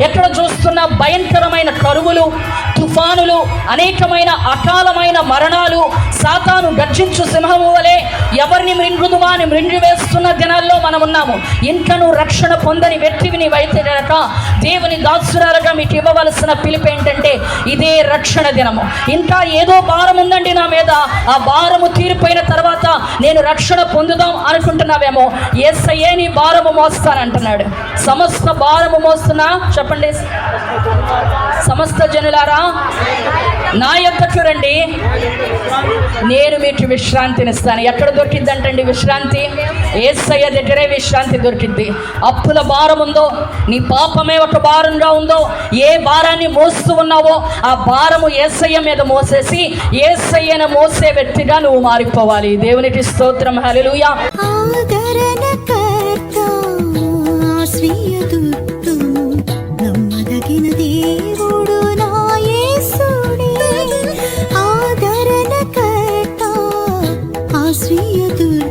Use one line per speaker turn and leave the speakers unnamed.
ఎక్కడ చూస్తున్న భయంకరమైన కరువులు, తుఫానులు, అనేకమైన అకాలమైన మరణాలు, సాతాను గర్జించు సింహము వలె ఎవరిని మృంగుదుమా అని మృంగివేస్తున్న దినాల్లో మనం ఉన్నాము. ఇంకను రక్షణ పొందని వ్యక్తివి నీవైతే గనక దేవుని దాసురాలుగా మీకు ఇవ్వవలసిన పిలుపు ఏంటంటే ఇదే రక్షణ దినము. ఇంకా ఏదో భారం ఉందండి నా మీద, ఆ భారము తీరిపోయిన తర్వాత నేను రక్షణ పొందుదాం అనుకుంటున్నావేమో, యేసయ్యే నీ భారము మోస్తానంటున్నాడు. సమస్త భారము మోస్తున్నా చెప్పండి, సమస్త జనులారా నా యొద్దకు రండి, నేను మీకు విశ్రాంతినిస్తాను. ఎక్కడ దొరికిద్దంటండి విశ్రాంతి? యేసయ్య దగ్గరే విశ్రాంతి దొరికిద్ది. అప్పుల భారం ఉందో, నీ పాపమే ఒక భారంగా ఉందో, ఏ భారాన్ని మోస్తూ ఉన్నావో ఆ భారము యేసయ్య మీద మోసేసి యేసయ్యను మోసే వ్యక్తిగా నువ్వు మారిపోవాలి. దేవునికి స్తోత్రం, హల్లెలూయా.
ఆదరణకర్త, ఆశ్రయదుర్గము.